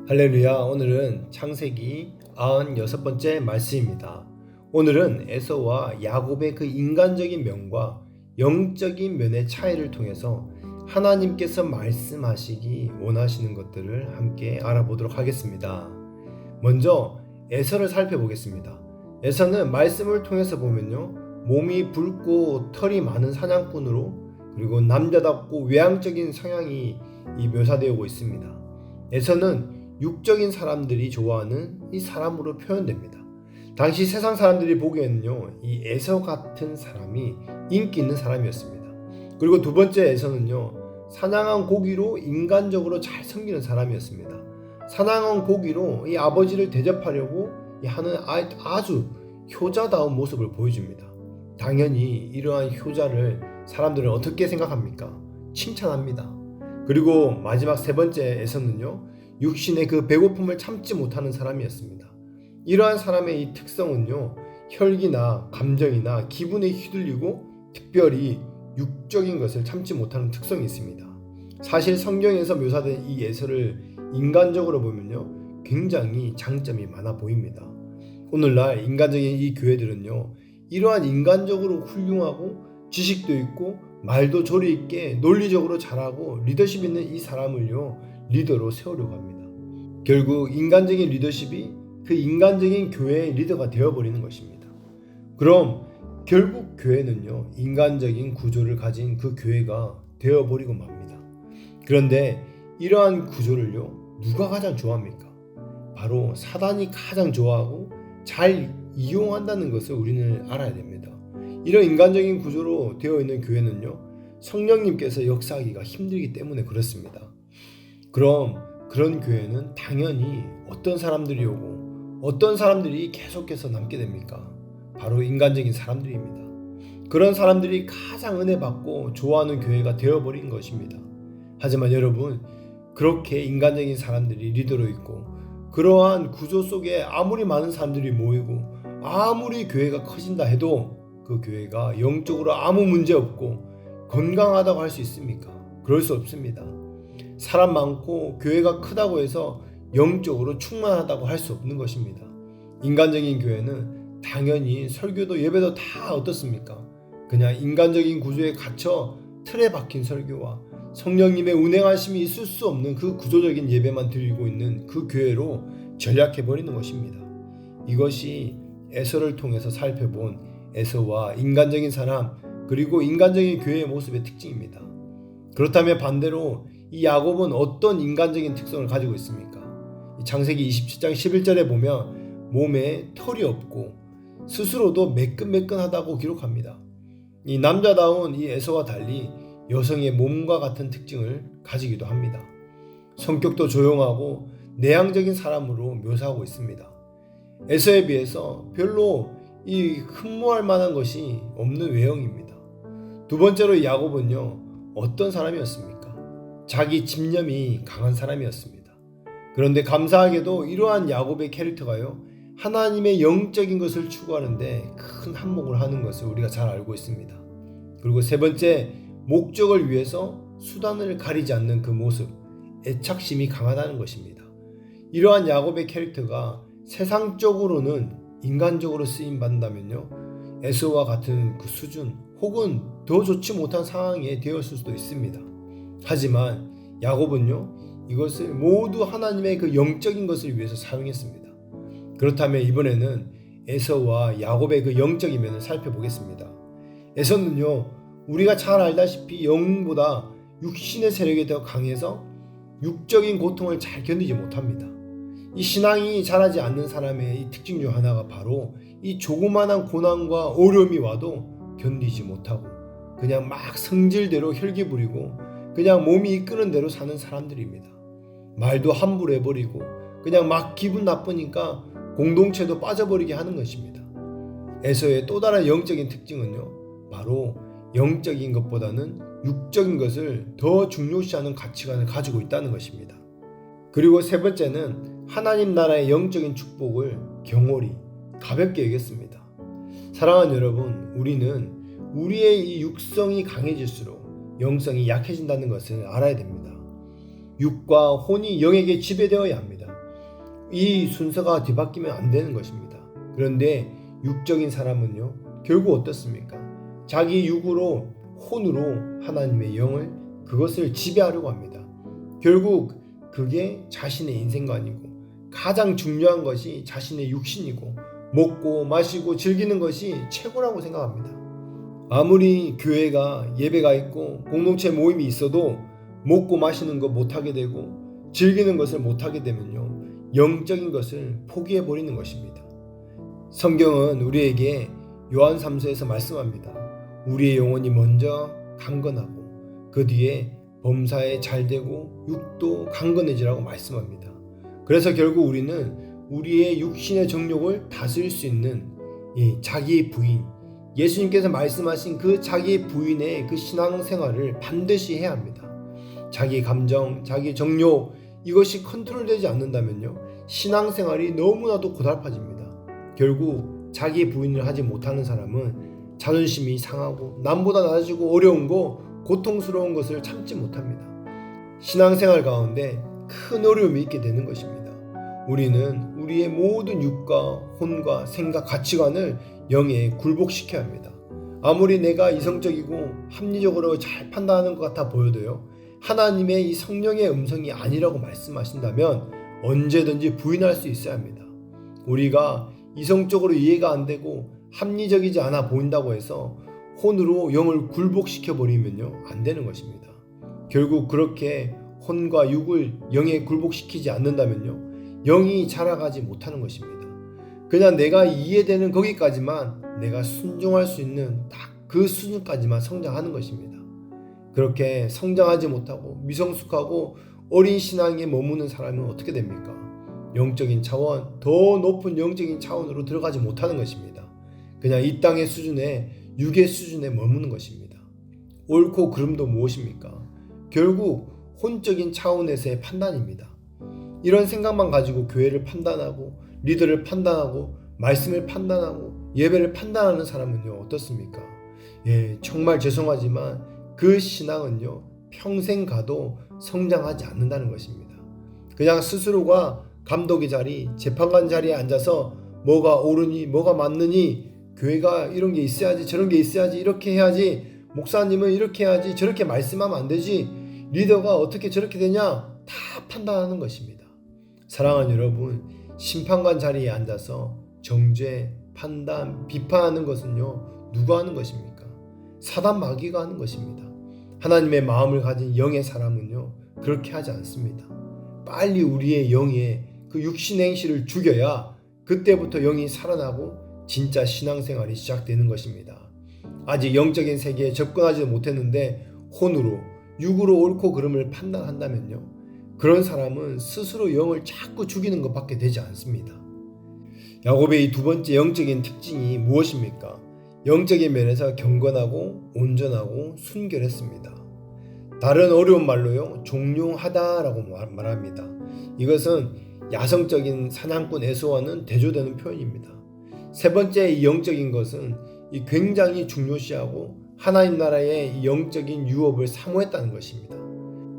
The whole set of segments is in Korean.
할렐루야. 오늘은 창세기 96번째 말씀입니다. 오늘은 에서와 야곱의 그 인간적인 면과 영적인 면의 차이를 통해서 하나님께서 말씀하시기 원하시는 것들을 함께 알아보도록 하겠습니다. 먼저 에서를 살펴보겠습니다. 에서는 말씀을 통해서 보면요, 몸이 붉고 털이 많은 사냥꾼으로, 그리고 남자답고 외향적인 성향이 묘사되고 있습니다. 에서는 육적인 사람들이 좋아하는 이 사람으로 표현됩니다. 당시 세상 사람들이 보기에는요, 이 에서 같은 사람이 인기 있는 사람이었습니다. 그리고 두 번째 에서는요, 사냥한 고기로 인간적으로 잘 섬기는 사람이었습니다. 사냥한 고기로 이 아버지를 대접하려고 하는 아주 효자다운 모습을 보여줍니다. 당연히 이러한 효자를 사람들은 어떻게 생각합니까? 칭찬합니다. 그리고 마지막 세 번째 에서는요, 육신의 그 배고픔을 참지 못하는 사람이었습니다. 이러한 사람의 이 특성은요, 혈기나 감정이나 기분에 휘둘리고 특별히 육적인 것을 참지 못하는 특성이 있습니다. 사실 성경에서 묘사된 이 에서를 인간적으로 보면요, 굉장히 장점이 많아 보입니다. 오늘날 인간적인 이 교회들은요, 이러한 인간적으로 훌륭하고 지식도 있고 말도 조리 있게 논리적으로 잘하고 리더십 있는 이 사람을요, 리더로 세우려고 합니다. 결국 인간적인 리더십이 그 인간적인 교회의 리더가 되어버리는 것입니다. 그럼 결국 교회는요, 인간적인 구조를 가진 그 교회가 되어버리고 맙니다. 그런데 이러한 구조를요, 누가 가장 좋아합니까? 바로 사단이 가장 좋아하고 잘 이용한다는 것을 우리는 알아야 됩니다. 이런 인간적인 구조로 되어 있는 교회는요, 성령님께서 역사하기가 힘들기 때문에 그렇습니다. 그럼 그런 교회는 당연히 어떤 사람들이 오고 어떤 사람들이 계속해서 남게 됩니까? 바로 인간적인 사람들입니다. 그런 사람들이 가장 은혜 받고 좋아하는 교회가 되어버린 것입니다. 하지만 여러분, 그렇게 인간적인 사람들이 리더로 있고 그러한 구조 속에 아무리 많은 사람들이 모이고 아무리 교회가 커진다 해도 그 교회가 영적으로 아무 문제 없고 건강하다고 할 수 있습니까? 그럴 수 없습니다. 사람 많고 교회가 크다고 해서 영적으로 충만하다고 할 수 없는 것입니다. 인간적인 교회는 당연히 설교도 예배도 다 어떻습니까? 그냥 인간적인 구조에 갇혀 틀에 박힌 설교와 성령님의 운행하심이 있을 수 없는 그 구조적인 예배만 드리고 있는 그 교회로 전락해버리는 것입니다. 이것이 에서를 통해서 살펴본 에서와 인간적인 사람, 그리고 인간적인 교회의 모습의 특징입니다. 그렇다면 반대로 이 야곱은 어떤 인간적인 특성을 가지고 있습니까? 창세기 27장 11절에 보면 몸에 털이 없고 스스로도 매끈매끈하다고 기록합니다. 이 남자다운 이 에서와 달리 여성의 몸과 같은 특징을 가지기도 합니다. 성격도 조용하고 내향적인 사람으로 묘사하고 있습니다. 에서에 비해서 별로 이 흠모할 만한 것이 없는 외형입니다. 두 번째로 야곱은요, 어떤 사람이었습니까? 자기 집념이 강한 사람이었습니다. 그런데 감사하게도 이러한 야곱의 캐릭터가요, 하나님의 영적인 것을 추구하는데 큰 한몫을 하는 것을 우리가 잘 알고 있습니다. 그리고 세 번째, 목적을 위해서 수단을 가리지 않는 그 모습, 애착심이 강하다는 것입니다. 이러한 야곱의 캐릭터가 세상적으로는 인간적으로 쓰임받는다면요, 에서와 같은 그 수준 혹은 더 좋지 못한 상황에 되었을 수도 있습니다. 하지만 야곱은요, 이것을 모두 하나님의 그 영적인 것을 위해서 사용했습니다. 그렇다면 이번에는 에서와 야곱의 그 영적인 면을 살펴보겠습니다. 에서는요, 우리가 잘 알다시피 영보다 육신의 세력이 더 강해서 육적인 고통을 잘 견디지 못합니다. 이 신앙이 자라지 않는 사람의 이 특징 중 하나가 바로 이 조그만한 고난과 어려움이 와도 견디지 못하고 그냥 막 성질대로 혈기 부리고 그냥 몸이 이끄는 대로 사는 사람들입니다. 말도 함부로 해버리고 그냥 막 기분 나쁘니까 공동체도 빠져버리게 하는 것입니다. 에서의 또 다른 영적인 특징은요, 바로 영적인 것보다는 육적인 것을 더 중요시하는 가치관을 가지고 있다는 것입니다. 그리고 세 번째는 하나님 나라의 영적인 축복을 경홀히 가볍게 여겼습니다. 사랑하는 여러분, 우리는 우리의 이 육성이 강해질수록 영성이 약해진다는 것을 알아야 됩니다. 육과 혼이 영에게 지배되어야 합니다. 이 순서가 뒤바뀌면 안 되는 것입니다. 그런데 육적인 사람은요, 결국 어떻습니까? 자기 육으로, 혼으로 하나님의 영을, 그것을 지배하려고 합니다. 결국 그게 자신의 인생관이고, 가장 중요한 것이 자신의 육신이고, 먹고 마시고 즐기는 것이 최고라고 생각합니다. 아무리 교회가 예배가 있고 공동체 모임이 있어도 먹고 마시는 거 못하게 되고 즐기는 것을 못하게 되면요, 영적인 것을 포기해 버리는 것입니다. 성경은 우리에게 요한 3서에서 말씀합니다. 우리의 영혼이 먼저 강건하고 그 뒤에 범사에 잘되고 육도 강건해지라고 말씀합니다. 그래서 결국 우리는 우리의 육신의 정욕을 다스릴 수 있는 이 자기의 부인, 예수님께서 말씀하신 그 자기의 부인의 그 신앙생활을 반드시 해야 합니다. 자기 감정, 자기 정욕, 이것이 컨트롤되지 않는다면요, 신앙생활이 너무나도 고달파집니다. 결국 자기 부인을 하지 못하는 사람은 자존심이 상하고 남보다 낮아지고 어려운 거, 고통스러운 것을 참지 못합니다. 신앙생활 가운데 큰 어려움이 있게 되는 것입니다. 우리는 우리의 모든 육과 혼과 생각, 가치관을 영에 굴복시켜야 합니다. 아무리 내가 이성적이고 합리적으로 잘 판단하는 것 같아 보여도요, 하나님의 이 성령의 음성이 아니라고 말씀하신다면 언제든지 부인할 수 있어야 합니다. 우리가 이성적으로 이해가 안 되고 합리적이지 않아 보인다고 해서 혼으로 영을 굴복시켜 버리면요, 안 되는 것입니다. 결국 그렇게 혼과 육을 영에 굴복시키지 않는다면요, 영이 자라가지 못하는 것입니다. 그냥 내가 이해되는 거기까지만, 내가 순종할 수 있는 딱 그 수준까지만 성장하는 것입니다. 그렇게 성장하지 못하고 미성숙하고 어린 신앙에 머무는 사람은 어떻게 됩니까? 영적인 차원, 더 높은 영적인 차원으로 들어가지 못하는 것입니다. 그냥 이 땅의 수준에, 육의 수준에 머무는 것입니다. 옳고 그름도 무엇입니까? 결국 혼적인 차원에서의 판단입니다. 이런 생각만 가지고 교회를 판단하고 리더를 판단하고 말씀을 판단하고 예배를 판단하는 사람은요, 어떻습니까? 정말 죄송하지만 그 신앙은요, 평생 가도 성장하지 않는다는 것입니다. 그냥 스스로가 감독의 자리, 재판관 자리에 앉아서 뭐가 옳으니 뭐가 맞느니, 교회가 이런 게 있어야지 저런 게 있어야지 이렇게 해야지, 목사님은 이렇게 해야지 저렇게 말씀하면 안 되지, 리더가 어떻게 저렇게 되냐, 다 판단하는 것입니다. 사랑하는 여러분, 심판관 자리에 앉아서 정죄, 판단, 비판하는 것은요, 누가 하는 것입니까? 사단 마귀가 하는 것입니다. 하나님의 마음을 가진 영의 사람은요, 그렇게 하지 않습니다. 빨리 우리의 영의 그 육신의 행실을 죽여야 그때부터 영이 살아나고 진짜 신앙생활이 시작되는 것입니다. 아직 영적인 세계에 접근하지 못했는데 혼으로, 육으로 옳고 그름을 판단한다면요, 그런 사람은 스스로 영을 자꾸 죽이는 것밖에 되지 않습니다. 야곱의 이 두 번째 영적인 특징이 무엇입니까? 영적인 면에서 경건하고 온전하고 순결했습니다. 다른 어려운 말로요, 종용하다라고 말합니다. 이것은 야성적인 사냥꾼 에서와는 대조되는 표현입니다. 세 번째 이 영적인 것은 이 굉장히 중요시하고 하나님 나라의 이 영적인 유업을 사모했다는 것입니다.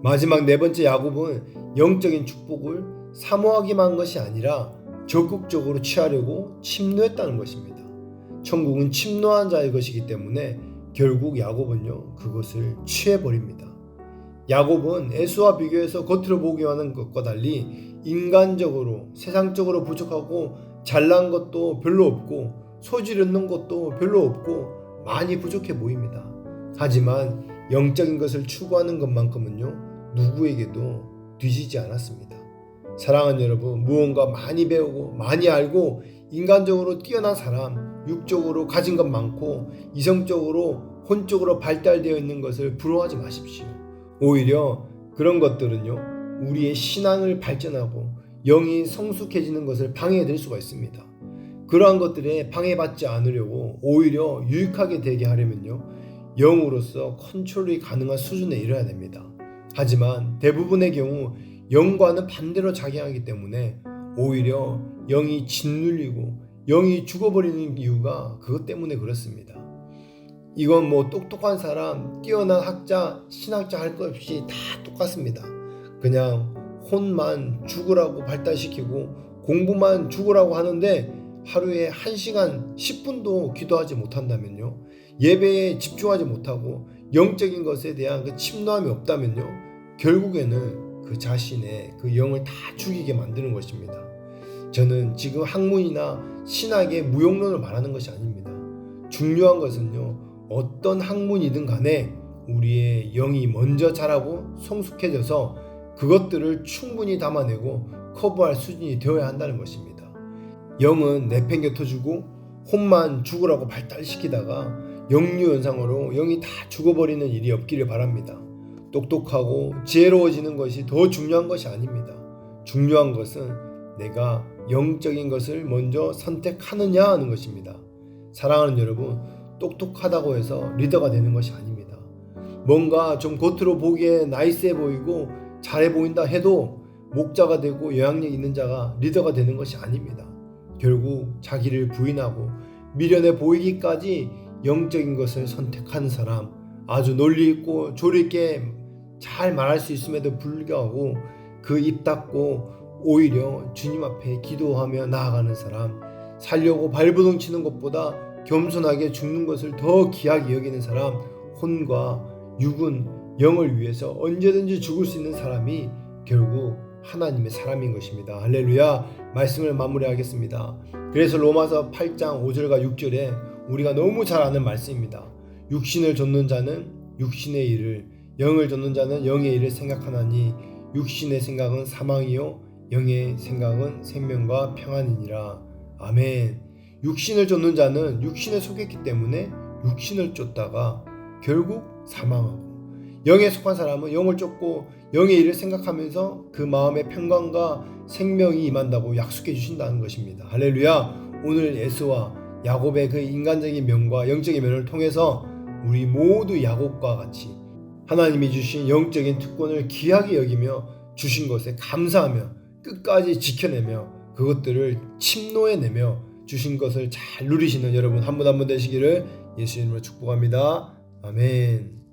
마지막 네 번째 야곱은 영적인 축복을 사모하기만 한 것이 아니라 적극적으로 취하려고 침노했다는 것입니다. 천국은 침노한 자의 것이기 때문에 결국 야곱은요, 그것을 취해버립니다. 야곱은 에서와 비교해서 겉으로 보기만 하는 것과 달리 인간적으로, 세상적으로 부족하고 잘난 것도 별로 없고 소질 있는 것도 별로 없고 많이 부족해 보입니다. 하지만 영적인 것을 추구하는 것만큼은요, 누구에게도 뒤지지 않았습니다. 사랑하는 여러분, 무언가 많이 배우고 많이 알고 인간적으로 뛰어난 사람, 육적으로 가진 것 많고 이성적으로, 혼적으로 발달되어 있는 것을 부러워하지 마십시오. 오히려 그런 것들은요, 우리의 신앙을 발전하고 영이 성숙해지는 것을 방해해드릴 수가 있습니다. 그러한 것들에 방해받지 않으려고 오히려 유익하게 되게 하려면요, 영으로서 컨트롤이 가능한 수준에 이르러야 됩니다. 하지만 대부분의 경우 영과는 반대로 작용하기 때문에 오히려 영이 짓눌리고 영이 죽어버리는 이유가 그것 때문에 그렇습니다. 이건 뭐 똑똑한 사람, 뛰어난 학자, 신학자 할 것 없이 다 똑같습니다. 그냥 혼만 죽으라고 발달시키고 공부만 죽으라고 하는데 하루에 1시간 10분도 기도하지 못한다면요. 예배에 집중하지 못하고 영적인 것에 대한 그 침노함이 없다면요. 결국에는 그 자신의 그 영을 다 죽이게 만드는 것입니다. 저는 지금 학문이나 신학의 무용론을 말하는 것이 아닙니다. 중요한 것은요. 어떤 학문이든 간에 우리의 영이 먼저 자라고 성숙해져서 그것들을 충분히 담아내고 커버할 수준이 되어야 한다는 것입니다. 영은 내팽개쳐주고 혼만 죽으라고 발달시키다가 영유현상으로 영이 다 죽어버리는 일이 없기를 바랍니다. 똑똑하고 지혜로워지는 것이 더 중요한 것이 아닙니다. 중요한 것은 내가 영적인 것을 먼저 선택하느냐 하는 것입니다. 사랑하는 여러분, 똑똑하다고 해서 리더가 되는 것이 아닙니다. 뭔가 좀 겉으로 보기에 나이스해 보이고 잘해 보인다 해도 목자가 되고 영향력 있는 자가 리더가 되는 것이 아닙니다. 결국 자기를 부인하고 미련해 보이기까지 영적인 것을 선택하는 사람, 아주 논리 있고 조리 있게 잘 말할 수 있음에도 불구하고 그 입 닫고 오히려 주님 앞에 기도하며 나아가는 사람, 살려고 발버둥 치는 것보다 겸손하게 죽는 것을 더 귀하게 여기는 사람, 혼과 육은 영을 위해서 언제든지 죽을 수 있는 사람이 결국 하나님의 사람인 것입니다. 할렐루야. 말씀을 마무리하겠습니다. 그래서 로마서 8장 5절과 6절에 우리가 너무 잘 아는 말씀입니다. 육신을 좇는 자는 육신의 일을, 영을 좇는 자는 영의 일을 생각하나니 육신의 생각은 사망이요 영의 생각은 생명과 평안이니라. 아멘. 육신을 좇는 자는 육신에 속했기 때문에 육신을 쫓다가 결국 사망하고, 영에 속한 사람은 영을 쫓고 영의 일을 생각하면서 그 마음의 평강과 생명이 임한다고 약속해 주신다는 것입니다. 할렐루야. 오늘 에서와 야곱의 그 인간적인 면과 영적인 면을 통해서 우리 모두 야곱과 같이 하나님이 주신 영적인 특권을 귀하게 여기며 주신 것에 감사하며 끝까지 지켜내며 그것들을 침노해내며 주신 것을 잘 누리시는 여러분 한 분 한 분 되시기를 예수 이름으로 축복합니다. 아멘.